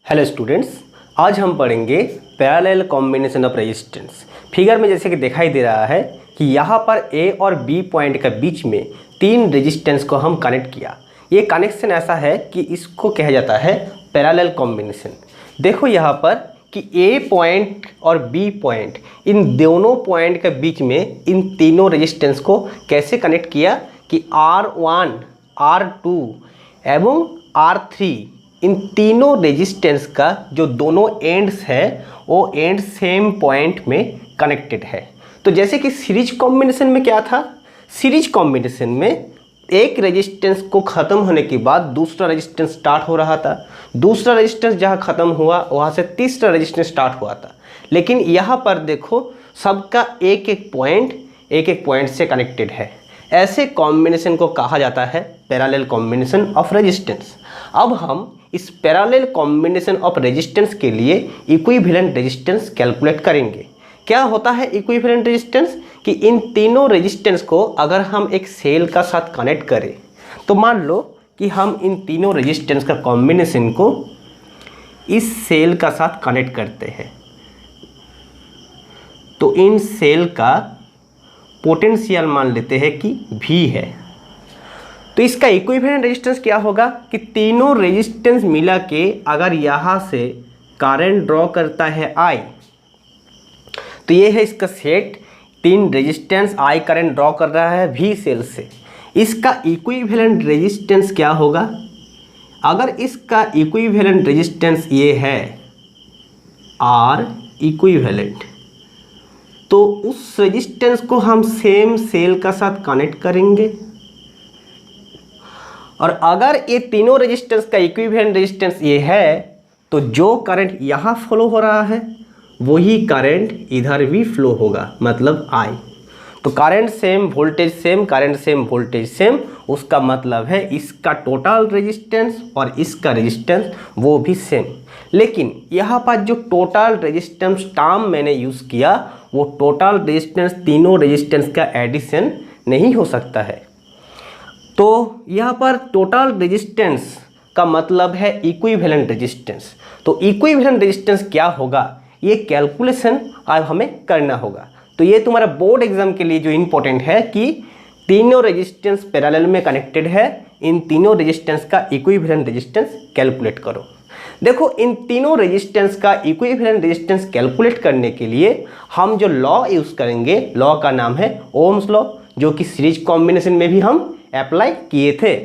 Hello students, आज हम पढ़ेंगे parallel combination of resistance. Figure में जैसे कि दिखाई दे रहा है कि यहाँ पर ए और बी पॉइंट के बीच में तीन रेजिस्टेंस को हम कनेक्ट किया। ये कनेक्शन ऐसा है कि इसको कहा जाता है पैरेलल कॉम्बिनेशन। देखो यहाँ पर कि ए पॉइंट और बी पॉइंट, इन दोनों पॉइंट के बीच में इन तीनों रेजिस्टेंस को कैसे कनेक्ट किया कि R1, R2 एवं R3, इन तीनों रेजिस्टेंस का जो दोनों एंड्स है वो एंड सेम पॉइंट में कनेक्टेड है। तो जैसे कि सीरीज कॉम्बिनेशन में क्या था, सीरीज कॉम्बिनेशन में एक रेजिस्टेंस को ख़त्म होने के बाद दूसरा रेजिस्टेंस स्टार्ट हो रहा था, दूसरा रेजिस्टेंस जहाँ ख़त्म हुआ वहाँ से तीसरा रेजिस्टेंस स्टार्ट हुआ था। लेकिन यहाँ पर देखो सबका एक एक पॉइंट से कनेक्टेड है। ऐसे कॉम्बिनेशन को कहा जाता है पैरेलल कॉम्बिनेशन ऑफ रेजिस्टेंस। अब हम इस पैरेलल कॉम्बिनेशन ऑफ रेजिस्टेंस के लिए इक्विवेलेंट रेजिस्टेंस कैलकुलेट करेंगे। क्या होता है इक्विवेलेंट रेजिस्टेंस कि इन तीनों रेजिस्टेंस को अगर हम एक सेल का साथ कनेक्ट करें तो मान लो कि हम इन तीनों रेजिस्टेंस का कॉम्बिनेशन को इस सेल का साथ कनेक्ट करते हैं, तो इन सेल का पोटेंशियल मान लेते हैं कि V है। तो इसका इक्विवेलेंट रेजिस्टेंस क्या होगा कि तीनों रेजिस्टेंस मिला के अगर यहाँ से करंट ड्रॉ करता है I, तो ये है इसका सेट। तीन रेजिस्टेंस I करंट ड्रॉ कर रहा है V सेल से। इसका इक्विवेलेंट रेजिस्टेंस क्या होगा, अगर इसका इक्विवेलेंट रेजिस्टेंस ये है R इक्विवेलेंट, तो उस रेजिस्टेंस को हम सेम सेल का साथ कनेक्ट करेंगे। और अगर ये तीनों रेजिस्टेंस का इक्विवेलेंट रेजिस्टेंस ये है तो जो करंट यहाँ फ्लो हो रहा है वही करंट इधर भी फ्लो होगा, मतलब I। तो current same voltage same, current same voltage same, उसका मतलब है इसका टोटल रेजिस्टेंस और इसका रेजिस्टेंस वो भी सेम। लेकिन यहाँ पर जो टोटल रेजिस्टेंस टर्म मैंने यूज़ किया वो टोटल रेजिस्टेंस तीनों रेजिस्टेंस का एडिशन नहीं हो सकता है। तो यहाँ पर टोटल रेजिस्टेंस का मतलब है इक्विवेलेंट रेजिस्टेंस। तो इक्विवेलेंट रेजिस्टेंस क्या होगा ये कैलकुलेशन अब हमें करना होगा। तो ये तुम्हारा बोर्ड एग्जाम के लिए जो इम्पोर्टेंट है कि तीनों रेजिस्टेंस पैरेलल में कनेक्टेड है, इन तीनों रेजिस्टेंस का इक्विवेलेंट रेजिस्टेंस कैलकुलेट करो। देखो इन तीनों रेजिस्टेंस का इक्विवेलेंट रेजिस्टेंस कैलकुलेट करने के लिए हम जो लॉ यूज़ करेंगे, लॉ का नाम है ओम्स लॉ, जो कि सीरीज कॉम्बिनेशन में भी हम अप्लाई किए थे।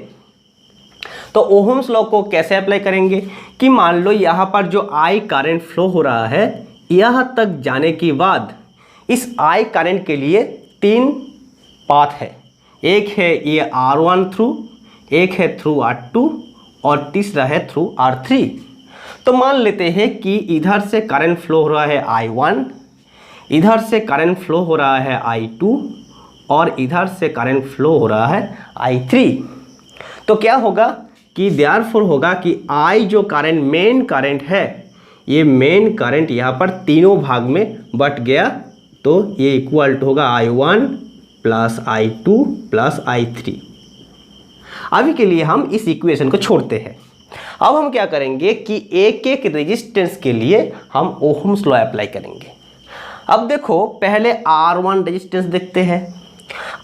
तो ओम्स लॉ को कैसे अप्लाई करेंगे कि मान लो यहाँ पर जो I करंट फ्लो हो रहा है, यहाँ तक जाने के बाद इस I करंट के लिए तीन पाथ है। एक है ये R1 थ्रू, एक है थ्रू R2 और तीसरा है थ्रू R3। तो मान लेते हैं कि इधर से करंट फ्लो हो रहा है I1, इधर से करंट फ्लो हो रहा है I2 और इधर से करंट फ्लो हो रहा है I3। तो क्या होगा कि देयरफॉर होगा कि I जो करंट मेन करंट है, ये मेन करंट यहाँ पर तीनों भाग में बट गया, तो ये इक्वल टू होगा I1 plus I2 plus I3। अभी के लिए हम इस इक्वेशन को छोड़ते हैं। अब हम क्या करेंगे कि एक एक रेजिस्टेंस के लिए हम ओम्स लॉ अप्लाई करेंगे। अब देखो पहले R1 रेजिस्टेंस देखते हैं।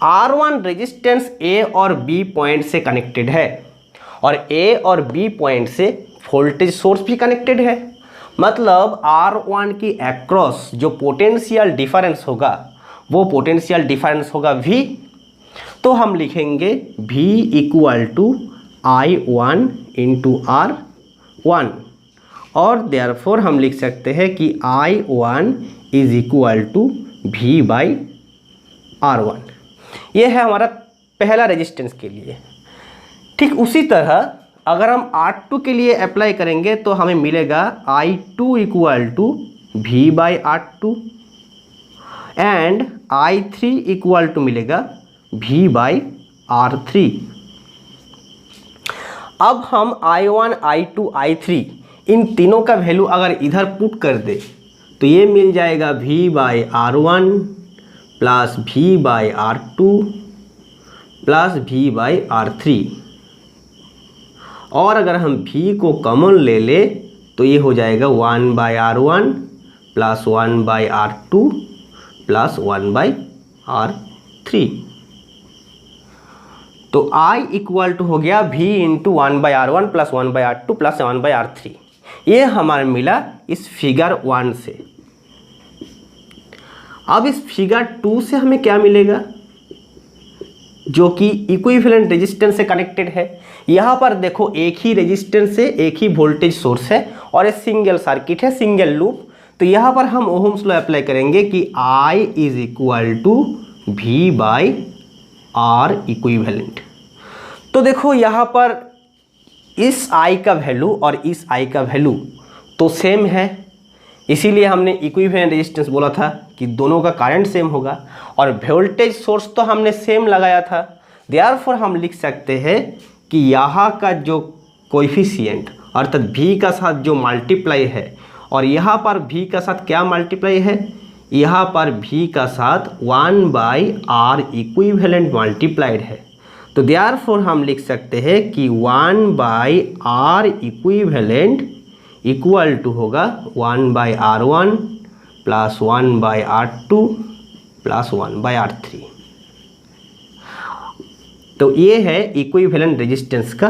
R1 रेजिस्टेंस A और B पॉइंट से कनेक्टेड है और A और B पॉइंट से वोल्टेज सोर्स भी कनेक्टेड है, मतलब R1 की अक्रॉस जो पोटेंशियल डिफरेंस होगा वो पोटेंशियल डिफरेंस होगा V। तो हम लिखेंगे V equal to I1 into R1 और देयरफॉर हम लिख सकते हैं कि I1 is equal to V by R1। ये है हमारा पहला रेजिस्टेंस के लिए। ठीक उसी तरह अगर हम R2 के लिए अप्लाई करेंगे तो हमें मिलेगा I2 equal to V by R2 and I3 equal to मिलेगा V बाई R3। अब हम I1, I2, I3 इन तीनों का वैल्यू अगर इधर पुट कर दे तो ये मिल जाएगा V by R1 plus V by R2 plus V by R3। और अगर हम V को कॉमन ले ले तो ये हो जाएगा 1/R1 plus 1/R2 plus 1/R3। तो I इक्वल टू हो गया V into 1/R1 plus 1/R2 plus 1/R3। ये हमारे मिला इस फिगर 1 से। अब इस फिगर 2 से हमें क्या मिलेगा, जो कि इक्विवेलेंट रेजिस्टेंस से कनेक्टेड है। यहाँ पर देखो एक ही रेजिस्टेंस है, एक ही वोल्टेज सोर्स है और एक सिंगल सर्किट है, सिंगल लूप। तो यहाँ पर हम ओहम्स लॉ अप्लाई करेंगे कि I is equal to V/R equivalent. तो देखो यहाँ पर इस I का वैल्यू और इस I का वैल्यू तो सेम है, इसीलिए हमने इक्विवेलेंट रेजिस्टेंस बोला था कि दोनों का करंट सेम होगा, और वोल्टेज सोर्स तो हमने सेम लगाया था। देयरफॉर हम लिख सकते हैं कि यहाँ का जो कोएफिशिएंट अर्थात V का साथ जो मल्टीप्लाई है और यहाँ पर V का साथ क्या मल्टीप्लाई है, यहाँ पर V का साथ 1/R इक्विवेलेंट मल्टीप्लाइड है। तो देयरफॉर हम लिख सकते हैं कि 1/R इक्विवेलेंट इक्वल टू होगा 1/R1 plus 1/R2 plus 1/R3। तो ये है इक्विवेलेंट रेजिस्टेंस का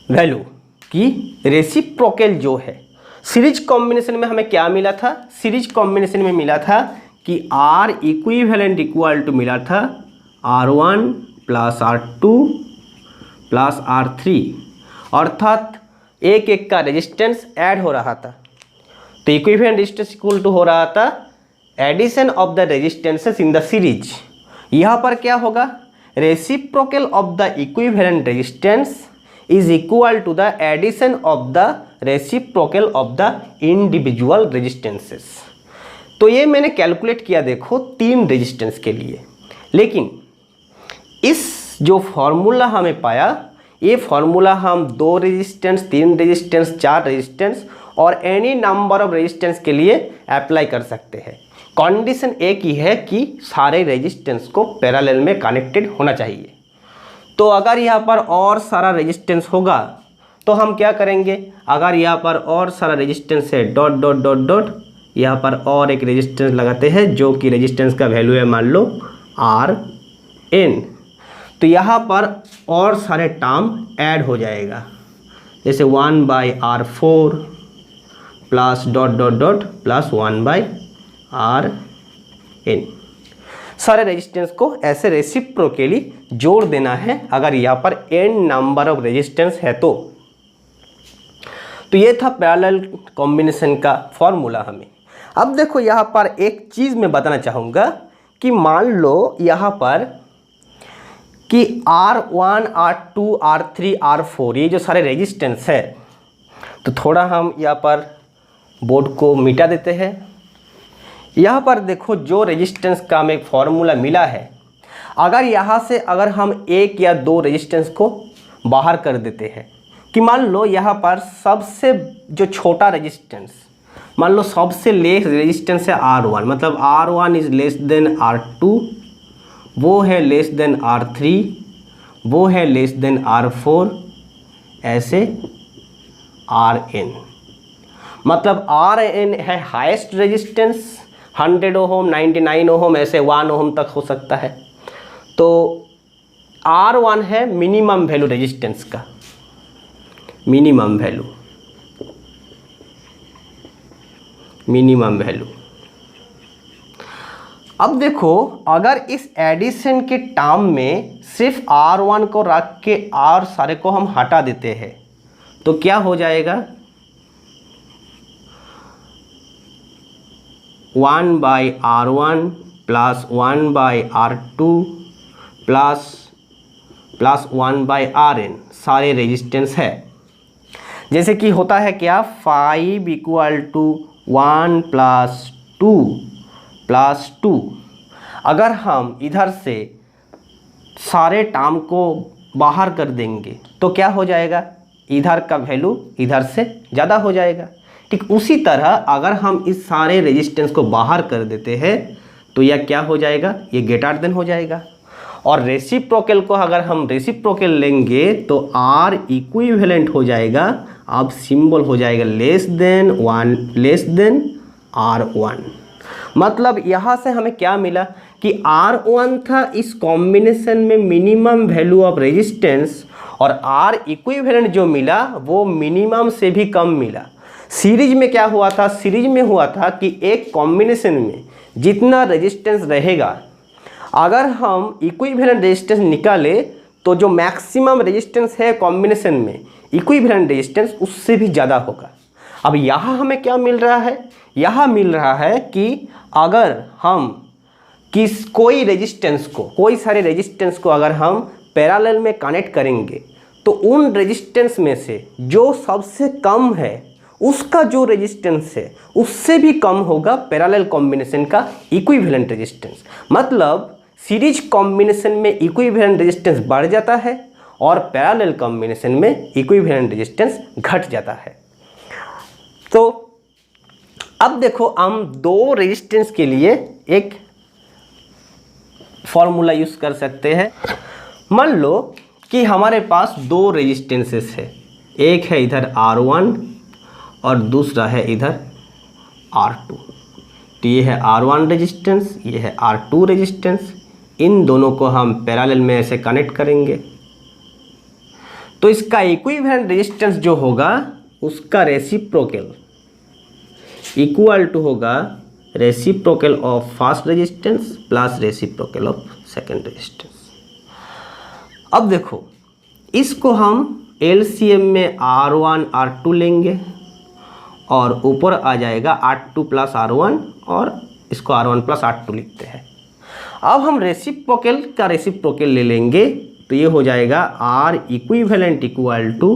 वैल्यू कि रेसिप्रोकल जो है। सीरीज कॉम्बिनेशन में हमें क्या मिला था, सीरीज कॉम्बिनेशन में मिला था कि R इक्विवेलेंट इक्वल टू मिला था R1 plus R2 plus R3, अर्थात एक एक का रेजिस्टेंस ऐड हो रहा था। तो इक्विवेलेंट रेजिस्टेंस इक्वल टू हो रहा था addition of the resistances in the series. यहाँ पर क्या होगा, reciprocal of the equivalent resistance is equal to the addition of the reciprocal of the individual resistances. तो ये मैंने कैलकुलेट किया देखो 3 रेजिस्टेंस के लिए, लेकिन इस जो फॉर्मूला हमें पाया, ये फॉर्मूला हम 2 रेजिस्टेंस, 3 रेजिस्टेंस, 4 रेजिस्टेंस और एनी नंबर ऑफ रेजिस्टेंस के लिए अप्लाई कर सकते हैं। कंडीशन एक ही है कि सारे रेजिस्टेंस को पैरेलल में कनेक्टेड होना चाहिए। तो अगर यहाँ पर और सारा रेजिस्टेंस होगा तो हम क्या करेंगे, अगर यहाँ पर और सारा रेजिस्टेंस है डॉट डॉट डॉट डॉट, यहाँ पर और एक रेजिस्टेंस लगाते हैं जो कि रेजिस्टेंस का वैल्यू है मान लो RN। तो यहाँ पर और सारे टर्म ऐड हो जाएगा, जैसे 1/R4 plus dot dot dot plus 1/RN। सारे रेजिस्टेंस को ऐसे रेसिप्रोकली जोड़ देना है अगर यहाँ पर n नंबर ऑफ रेजिस्टेंस है तो। ये था पैरेलल कॉम्बिनेशन का फॉर्मूला हमें। अब देखो यहाँ पर एक चीज़ मैं बताना चाहूँगा कि मान लो यहाँ पर कि R1, R2, R3, R4 ये जो सारे रेजिस्टेंस है, तो थोड़ा हम यहाँ पर बोर्ड को मिटा देते हैं। यहाँ पर देखो जो रेजिस्टेंस का हमें फॉर्मूला मिला है, अगर यहाँ से अगर हम 1 या 2 रेजिस्टेंस को बाहर कर देते हैं कि मान लो यहाँ पर सबसे जो छोटा रेजिस्टेंस, मान लो सबसे लेस रेजिस्टेंस है R1, मतलब R1 is less than R2, वो है लेस देन R3, वो है लेस देन R4, ऐसे RN, मतलब RN है हाईएस्ट रेजिस्टेंस 100 ओम, 99 ओम, ऐसे 1 ओम तक हो सकता है। तो R1 है मिनिमम वैल्यू रेजिस्टेंस का, मिनिमम वैल्यू, मिनिमम वैल्यू। अब देखो अगर इस एडिशन के टर्म में सिर्फ R1 को रख के और सारे को हम हटा देते हैं तो क्या हो जाएगा, 1/R1 plus 1/R2 plus 1/RN सारे रेजिस्टेंस है। जैसे कि होता है क्या, 5 इक्वल टू 1 प्लस 2 प्लस 2। अगर हम इधर से सारे टर्म को बाहर कर देंगे तो क्या हो जाएगा, इधर का वैल्यू इधर से ज़्यादा हो जाएगा। ठीक उसी तरह अगर हम इस सारे रेजिस्टेंस को बाहर कर देते हैं तो यह क्या हो जाएगा, ये ग्रेटर देन हो जाएगा। और रेसिप्रोकल को अगर हम रेसिप्रोकल लेंगे तो R इक्विवेलेंट हो जाएगा, अब सिंबल हो जाएगा लेस देन R1। मतलब यहाँ से हमें क्या मिला कि R1 था इस कॉम्बिनेशन में मिनिमम वैल्यू ऑफ रेजिस्टेंस, और R इक्विवेलेंट जो मिला वो मिनिमम से भी कम मिला। सीरीज में क्या हुआ था, सीरीज में हुआ था कि एक कॉम्बिनेशन में जितना रेजिस्टेंस रहेगा, अगर हम इक्विवेलेंट रेजिस्टेंस निकाले तो जो मैक्सिमम रेजिस्टेंस है कॉम्बिनेशन में इक्विवेलेंट रेजिस्टेंस उससे भी ज़्यादा होगा। अब यहाँ हमें क्या मिल रहा है, यहाँ मिल रहा है कि अगर हम कोई रेजिस्टेंस को, कोई सारे रेजिस्टेंस को अगर हम पैरेलल में कनेक्ट करेंगे तो उन रेजिस्टेंस में से जो सबसे कम है उसका जो रेजिस्टेंस है उससे भी कम होगा पैरेलल कॉम्बिनेशन का इक्विवेलेंट रेजिस्टेंस। मतलब सीरीज कॉम्बिनेशन में इक्विवेलेंट रेजिस्टेंस बढ़ जाता है और पैरेलल कॉम्बिनेशन में इक्विवेलेंट रेजिस्टेंस घट जाता है। तो अब देखो हम दो रेजिस्टेंस के लिए एक फॉर्मूला यूज कर सकते हैं। मान लो कि हमारे पास दो रेजिस्टेंसेस है, एक है इधर R1 और दूसरा है इधर R2। तो ये है R1 रेजिस्टेंस, ये है R2 रेजिस्टेंस। इन दोनों को हम पैरेलल में ऐसे कनेक्ट करेंगे तो इसका इक्विवेलेंट रेजिस्टेंस जो होगा उसका रेसिप्रोकल इक्वल टू होगा reciprocal of first resistance plus reciprocal of second resistance. अब देखो इसको हम LCM में R1 R2 लेंगे और ऊपर आ जाएगा R2 प्लस R1 और इसको R1 प्लस R2 लिखते हैं। अब हम रेसिप्रोकल का रेसिप्रोकल ले लेंगे तो ये हो जाएगा R equivalent equal to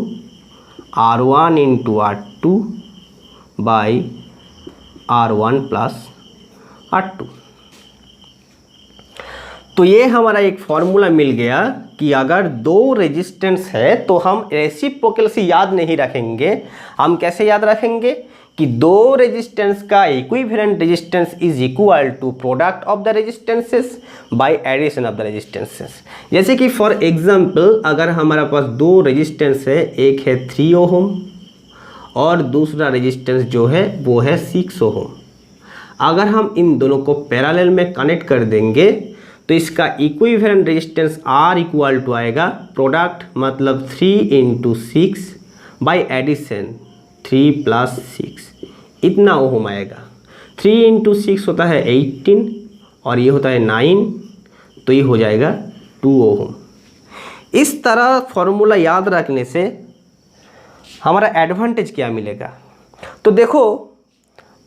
R1 into R2 by R1 plus R2। तो ये हमारा एक फॉर्मूला मिल गया कि अगर दो रेजिस्टेंस है तो हम रेसिप्रोकल से याद नहीं रखेंगे, हम कैसे याद रखेंगे कि दो रेजिस्टेंस का equivalent resistance is equal to product of the resistances by addition of the resistances. जैसे कि फॉर एग्जांपल अगर हमारे पास दो रेजिस्टेंस है, एक है 3 ओहम और दूसरा रेजिस्टेंस जो है वो है 6 ओहम। अगर हम इन दोनों को पैरेलल में कनेक्ट कर देंगे तो इसका equivalent resistance R equal to आएगा प्रोडक्ट मतलब 3 इंटू 6 बाई एडिशन 3 प्लस 6, इतना ओहम आएगा। 3 इंटू 6 होता है 18 और ये होता है 9, तो ये हो जाएगा 2 ओहम। इस तरह फॉर्मूला याद रखने से हमारा एडवांटेज क्या मिलेगा। तो देखो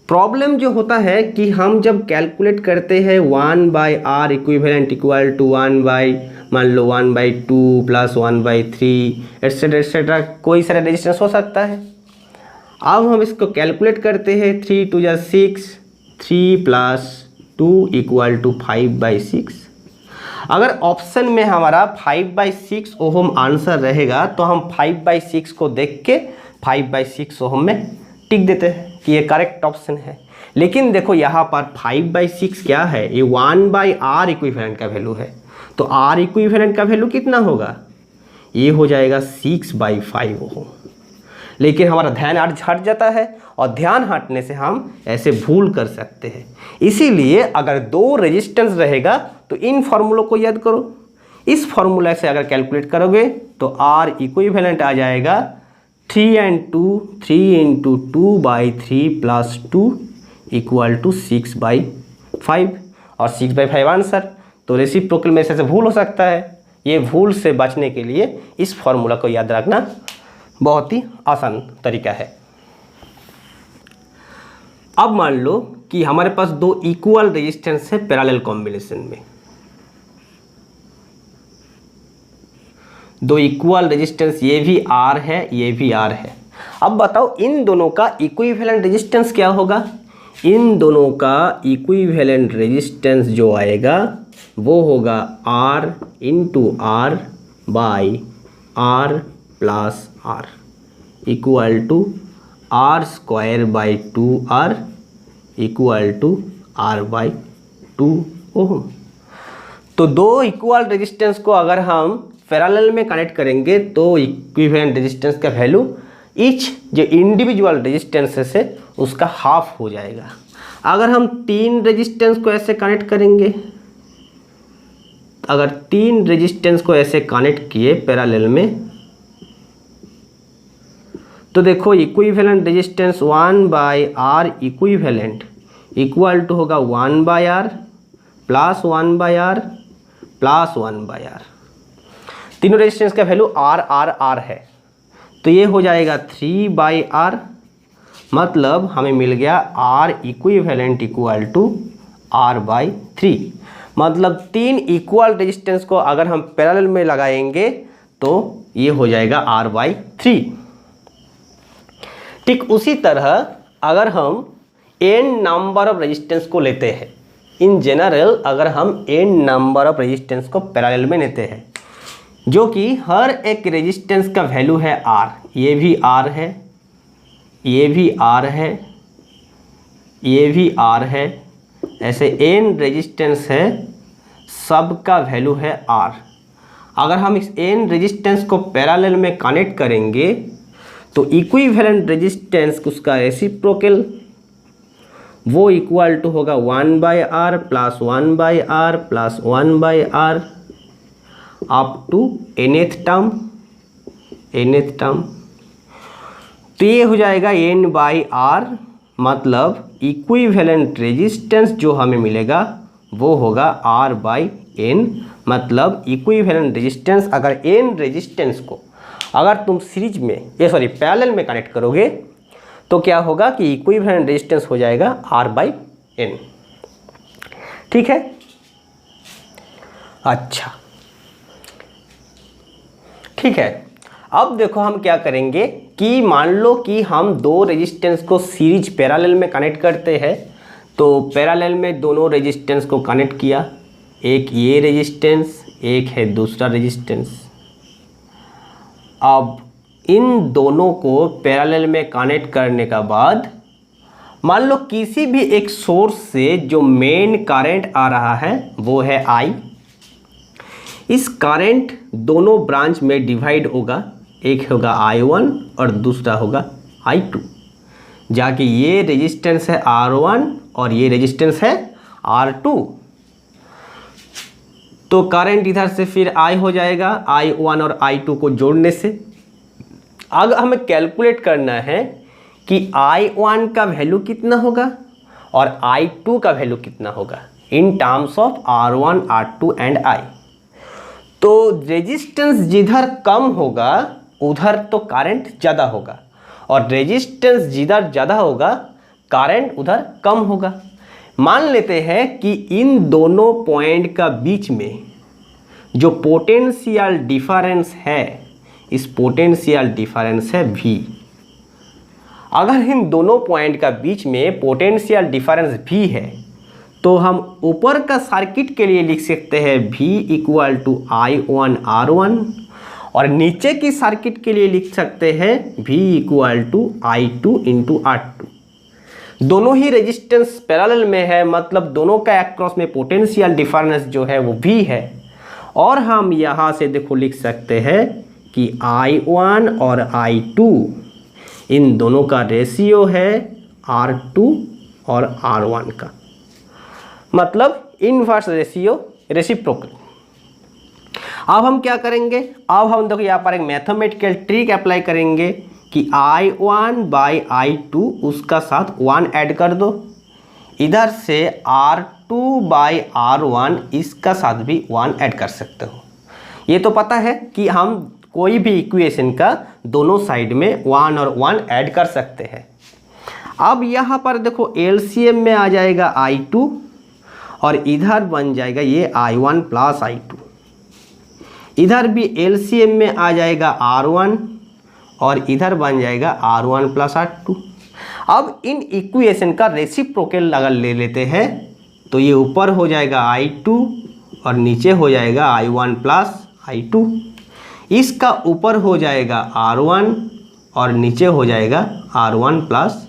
प्रॉब्लम जो होता है कि हम जब कैलकुलेट करते हैं 1 by R equivalent equal to 1 by मान लो 1/2 प्लस 1/3 एट्सेट्रा एट्सेट्रा, कोई सारा रेजिस्टेंस हो सकता है। अब हम इसको कैलकुलेट करते हैं 3 2 जा 6, 3 प्लस 2 इक्वल टू 5/6। अगर ऑप्शन में हमारा 5/6 ओहम आंसर रहेगा तो हम 5/6 को देख के 5/6 ओहम में टिक देते हैं कि ये करेक्ट ऑप्शन है। लेकिन देखो यहाँ पर 5/6 क्या है, ये 1/R इक्विवेलेंट का वैल्यू है। तो R इक्विवेलेंट का वैल्यू कितना होगा, ये हो जाएगा 6/5 ओहम। लेकिन हमारा ध्यान हट जाता है और ध्यान हटने से हम ऐसे भूल कर सकते हैं। इसीलिए अगर दो रेजिस्टेंस रहेगा तो इन फॉर्मूलों को याद करो। इस फॉर्मूला से अगर कैलकुलेट करोगे तो R इक्विवेलेंट आ जाएगा 3 इंटू 2/3 प्लस 2 इक्वल टू 6/5 और 6/5 आंसर। तो रेसिप्रोकल में ऐसे भूल हो सकता है, ये भूल से बचने के लिए इस फॉर्मूला को याद रखना बहुत ही आसान तरीका है। अब मान लो कि हमारे पास दो इक्वल रेजिस्टेंस है पैरेलल कॉम्बिनेशन में, दो इक्वल रेजिस्टेंस, ये भी R है ये भी R है। अब बताओ इन दोनों का इक्विवेलेंट रेजिस्टेंस क्या होगा। इन दोनों का इक्विवेलेंट रेजिस्टेंस जो आएगा वो होगा R into R by R plus R equal to R² equal to R/2 ohm. तो दो इक्वल रेजिस्टेंस को अगर हम पैरेलल में कनेक्ट करेंगे तो इक्विवेलेंट रेजिस्टेंस का वैल्यू ईच जो इंडिविजुअल रेजिस्टेंस है उसका हाफ हो जाएगा। अगर हम तीन रेजिस्टेंस को ऐसे कनेक्ट करेंगे, अगर तीन रेजिस्टेंस को ऐसे कनेक्ट किए पैरेलल में, तो देखो equivalent resistance 1/R equivalent equal to होगा 1/R plus 1/R plus 1/R। तीनों रेजिस्टेंस का वैल्यू R है, तो ये हो जाएगा 3/R, मतलब हमें मिल गया R equivalent equal to R/3। मतलब तीन इक्वल रेजिस्टेंस को अगर हम पैरेलल में लगाएंगे तो ये हो जाएगा R/3। ठीक उसी तरह अगर हम n नंबर ऑफ रेजिस्टेंस को लेते हैं, इन जनरल अगर हम n नंबर ऑफ रेजिस्टेंस को पैरेलल में लेते हैं, जो कि हर एक रेजिस्टेंस का वैल्यू है R, ये भी R है, ये भी R है, ये भी R है, ऐसे n रेजिस्टेंस है, सब का वैल्यू है R। अगर हम इस n रेजिस्टेंस को पैरेलल में कनेक्ट करेंगे तो इक्विवेलेंट रेजिस्टेंस उसका रेसिप्रोकल वो इक्वल टू होगा 1/R plus 1/R plus 1/R up to nth term. तो ये हो जाएगा n/R, मतलब इक्विवेलेंट रेजिस्टेंस जो हमें मिलेगा वो होगा R/n। मतलब इक्विवेलेंट रेजिस्टेंस अगर n रेजिस्टेंस को अगर तुम सीरीज में पैरेलल में कनेक्ट करोगे तो क्या होगा कि इक्विवेलेंट रेजिस्टेंस हो जाएगा R/n। ठीक है, अच्छा ठीक है। अब देखो हम क्या करेंगे कि मान लो कि हम दो रेजिस्टेंस को सीरीज पैरेलल में कनेक्ट करते हैं, तो पैरेलल में दोनों रेजिस्टेंस को कनेक्ट किया, एक ये रेजिस्टेंस, एक है दूसरा रेजिस्टेंस। अब इन दोनों को पैरेलल में कनेक्ट करने का बाद मान लो किसी भी एक सोर्स से जो मेन करंट आ रहा है वो है I। इस करंट दोनों ब्रांच में डिवाइड होगा, एक होगा I1 और दूसरा होगा I2। जाके ये रेजिस्टेंस है R1 और ये रेजिस्टेंस है R2। तो करंट इधर से फिर I हो जाएगा, I1 और I2 को जोड़ने से। अब हमें कैलकुलेट करना है कि I1 का वैल्यू कितना होगा और I2 का वैल्यू कितना होगा in terms of R1, R2 and I। तो रेजिस्टेंस जिधर कम होगा उधर तो करंट ज़्यादा होगा, और रेजिस्टेंस जिधर ज़्यादा होगा करंट उधर कम होगा। मान लेते हैं कि इन दोनों पॉइंट का बीच में जो पोटेंशियल डिफरेंस है, इस पोटेंशियल डिफरेंस है V। अगर इन दोनों पॉइंट का बीच में पोटेंशियल डिफरेंस V है तो हम ऊपर का सर्किट के लिए लिख सकते हैं V equal to I1 R1, और नीचे की सर्किट के लिए लिख सकते हैं V equal to I2 into R2। दोनों ही रेजिस्टेंस पैरेलल में है, मतलब दोनों का अक्रॉस में पोटेंशियल डिफरेंस जो है वो V है। और हम यहाँ से देखो लिख सकते हैं कि I1 और I2 इन दोनों का रेशियो है R2 और R1 का, मतलब इनवर्स रेशियो, रेसिप्रोकल। अब हम क्या करेंगे, अब हम देखो यहाँ पर एक मैथमेटिकल ट्रिक अप्लाई करेंगे कि I1/I2 उसका साथ 1 ऐड कर दो, इधर से R2/R1 इसका साथ भी 1 ऐड कर सकते हो। ये तो पता है कि हम कोई भी इक्वेशन का दोनों साइड में 1 और 1 ऐड कर सकते हैं। अब यहाँ पर देखो LCM में आ जाएगा I2 और इधर बन जाएगा ये I1 प्लस I2। इधर भी LCM में आ जाएगा R1 और इधर बन जाएगा R1 प्लस R2। अब इन इक्वेशन का रेसिप्रोकल अगर ले लेते हैं तो ये ऊपर हो जाएगा I2 और नीचे हो जाएगा I1 प्लस I2। इसका ऊपर हो जाएगा R1 और नीचे हो जाएगा R1 प्लस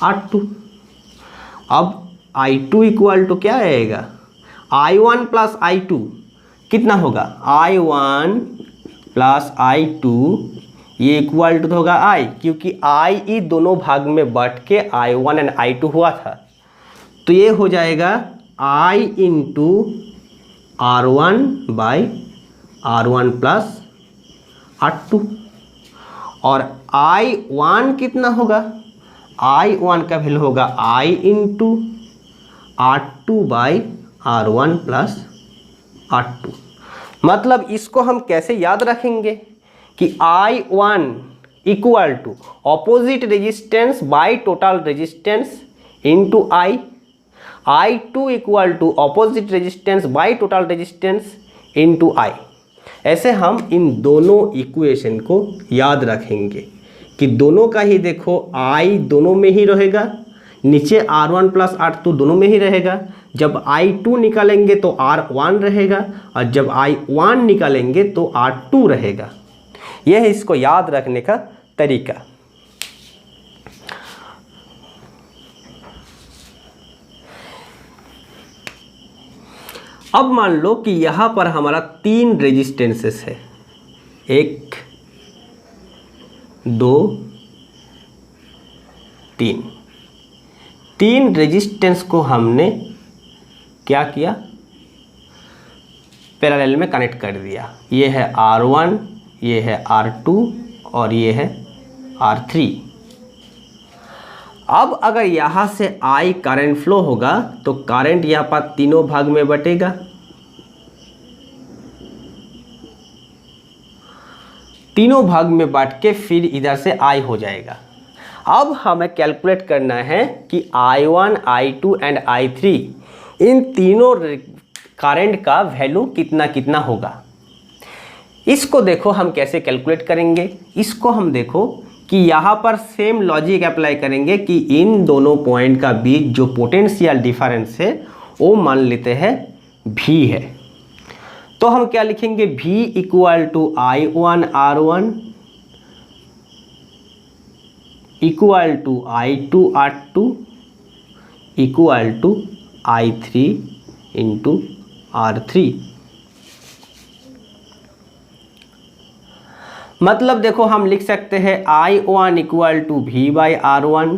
R2। अब I2 इक्वल टू क्या आएगा, I1 प्लस I2 कितना होगा I1 प्लस I2, ये इक्वल टू होगा I, क्योंकि I दोनों भाग में बट के I1 एंड I2 हुआ था। तो ये हो जाएगा I into R1 by R1 plus R2। और I1 कितना होगा, I1 का वैल्यू होगा I into R2 by R1 plus R2। मतलब इसको हम कैसे याद रखेंगे कि I1 equal to opposite resistance by total resistance into I2 equal to opposite resistance by total resistance into I। ऐसे हम इन दोनों इक्वेशन को याद रखेंगे कि दोनों का ही देखो I दोनों में ही रहेगा, नीचे R1 प्लस R2 दोनों में ही रहेगा। जब I2 निकालेंगे तो R1 रहेगा, और जब I1 निकालेंगे तो R2 रहेगा। यह है इसको याद रखने का तरीका। अब मान लो कि यहाँ पर हमारा 3 रेजिस्टेंसेस है, 1 2 3। 3 रेजिस्टेंस को हमने क्या किया, पैरेलल में कनेक्ट कर दिया। ये है R1, ये है R2 और ये है R3। अब अगर यहाँ से I करंट फ्लो होगा तो करंट यहाँ पर तीनों भाग में बटेगा। तीनों भाग में बांट के फिर इधर से I हो जाएगा। अब हमें कैलकुलेट करना है कि I1, I2 एंड I3 इन तीनों करंट का वैल्यू कितना कितना होगा। इसको देखो हम कैसे कैलकुलेट करेंगे। इसको हम देखो कि यहाँ पर सेम लॉजिक अप्लाई करेंगे कि इन दोनों पॉइंट का बीच जो पोटेंशियल डिफरेंस है वो मान लेते हैं V है। तो हम क्या लिखेंगे, V equal to I1 R1 equal to I2 R2 equal to I3 into R3। मतलब देखो हम लिख सकते हैं I1 equal to V by R1,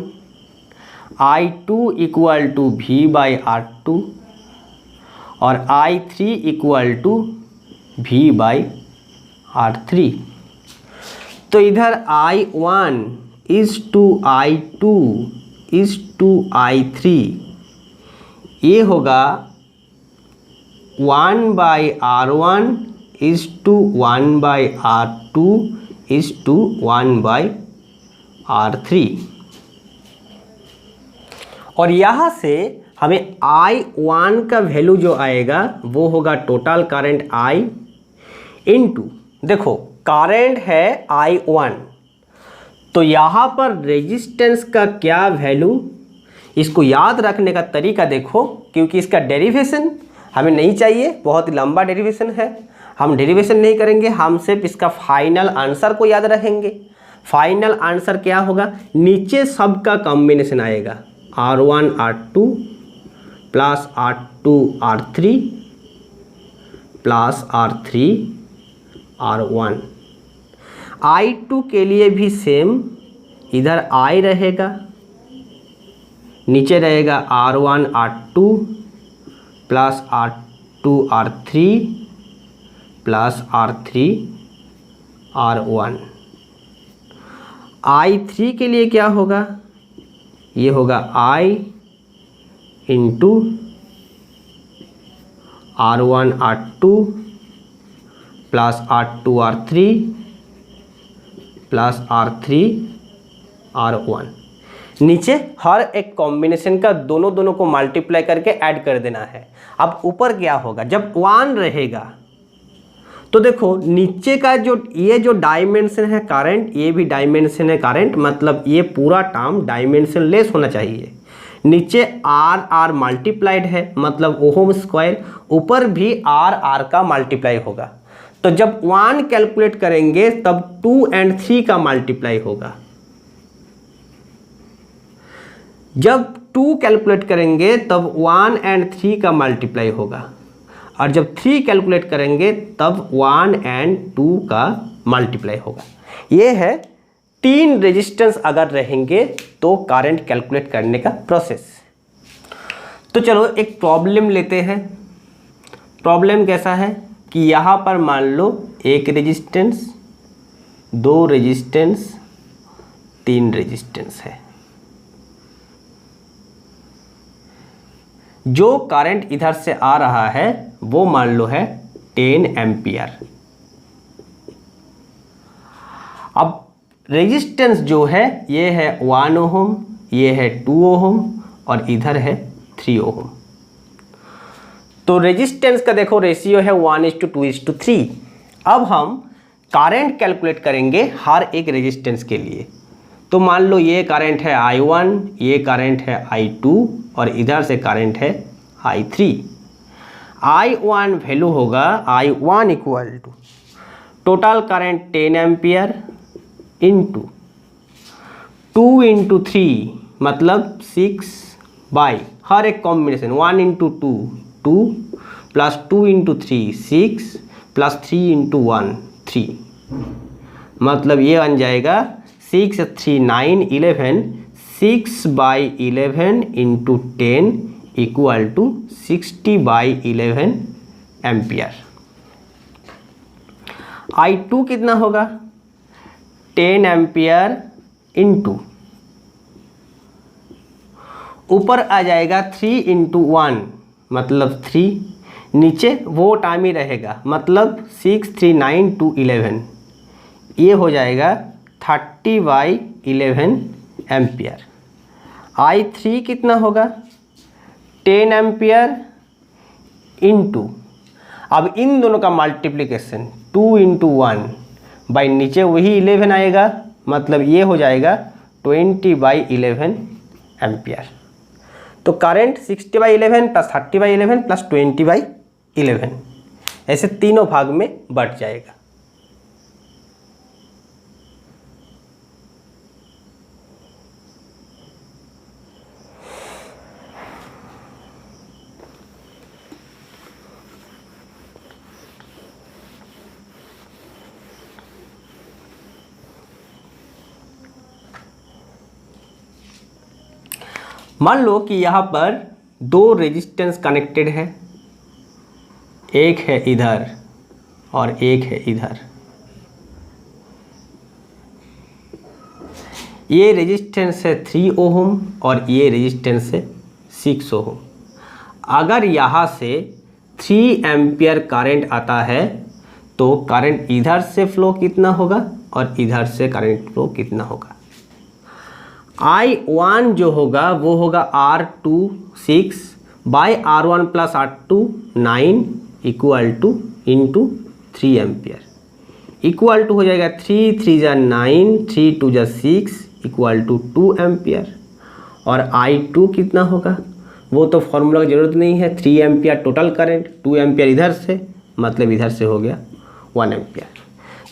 I2 equal to V by R2 और I3 equal to V by R3। तो इधर I1 is to I2 is to I3, ये होगा 1 by R1 is to 1 by R2 is to 1 by R3। और यहाँ से हमें I1 का वैल्यू जो आएगा वो होगा टोटल करंट I इनटू, देखो करंट है I1, तो यहाँ पर रेजिस्टेंस का क्या वैल्यू, इसको याद रखने का तरीका देखो, क्योंकि इसका डेरिवेशन हमें नहीं चाहिए, बहुत ही लंबा डेरिवेशन है, हम डेरिवेशन नहीं करेंगे, हम सिर्फ इसका फाइनल आंसर को याद रखेंगे। फाइनल आंसर क्या होगा, नीचे सब का कॉम्बिनेशन आएगा, R1 R2 plus R2 R3 plus R3 R1। I2 के लिए भी सेम, इधर I रहेगा, नीचे रहेगा R1 R2 plus R2 R3 plus R3 R1। I3 के लिए क्या होगा, ये होगा I into R1 R2 plus R2 R3 plus R3 R1। नीचे हर एक कॉम्बिनेशन का दोनों को मल्टीप्लाई करके ऐड कर देना है। अब ऊपर क्या होगा, जब 1 रहेगा तो देखो नीचे का ये जो डायमेंशन है करंट, ये भी डायमेंशन है करंट, मतलब ये पूरा टर्म डायमेंशन लेस होना चाहिए। नीचे R मल्टीप्लाइड है, मतलब ओहम स्क्वायर, ऊपर भी R का मल्टीप्लाई होगा। तो जब 1 कैलकुलेट करेंगे तब 2 एंड 3 का मल्टीप्लाई होगा। जब 2 कैलकुलेट करेंगे तब 1 एंड 3 का मल्टीप्लाई होगा। और जब 3 कैलकुलेट करेंगे तब 1 और 2 का मल्टीप्लाई होगा। ये है 3 रेजिस्टेंस अगर रहेंगे तो करंट कैलकुलेट करने का प्रोसेस। तो चलो एक प्रॉब्लम लेते हैं। प्रॉब्लम कैसा है कि यहाँ पर मान लो 1 रेजिस्टेंस, 2 रेजिस्टेंस, 3 रेजिस्टेंस है। जो करंट इधर से आ रहा है वो मान लो है 10 एम्पियर। अब रेजिस्टेंस जो है ये है 1 ओहम, ये है 2 ओहम और इधर है 3 ओहम। तो रेजिस्टेंस का देखो रेशियो है 1:2:3। अब हम करंट कैलकुलेट करेंगे हर एक रेजिस्टेंस के लिए। तो मान लो ये करंट है I1, ये करंट है I2 और इधर से करंट है I3। I1 वैल्यू होगा I1 equal to total current 10 ampere into 2 × 3 मतलब 6 बाई हर एक कॉम्बिनेशन 1 × 2 2 प्लस 2 × 3 6 प्लस 3 × 1 3 मतलब ये बन जाएगा 6 3 9 11 6/11 into 10 equal to 60/11 ampere. I2 कितना होगा 10 एम्पियर इंटू ऊपर आ जाएगा 3 × 1 मतलब 3, नीचे वो टाइम ही रहेगा मतलब 6 3 9 2 11 ये हो जाएगा 30/11 एम्पियर। I3 कितना होगा 10 एम्पियर इंटू अब इन दोनों का मल्टीप्लिकेशन 2 × 1 बाई नीचे वही 11 आएगा मतलब ये हो जाएगा 20/11 एम्पियर। तो करंट 60/11 प्लस 30/11 प्लस 20/11 ऐसे तीनों भाग में बढ़ जाएगा। मान लो कि यहाँ पर 2 रेजिस्टेंस कनेक्टेड है, एक है इधर और एक है इधर। ये रेजिस्टेंस है 3 ओहम और ये रेजिस्टेंस है 6 ओहम। अगर यहाँ से 3 एम्पियर करंट आता है तो करंट इधर से फ्लो कितना होगा और इधर से करंट फ्लो कितना होगा। I1 जो होगा वो होगा R2 6 by R1 plus R2 9 equal to into 3 ampere equal to हो जाएगा 3 3 जा 9 3 2 जा 6 इक्वल टू 2 एम्पियर। और I2 कितना होगा वो तो फॉर्मूला की ज़रूरत नहीं है, 3 एम्पियर टोटल करंट 2 एम्पियर इधर से मतलब इधर से हो गया 1 एम्पियर।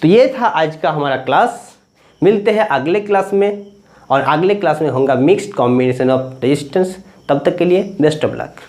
तो ये था आज का हमारा क्लास। मिलते हैं अगले क्लास में और अगले क्लास में होगा मिक्स्ड कॉम्बिनेशन ऑफ रेजिस्टेंस। तब तक के लिए बेस्ट ऑफ लक।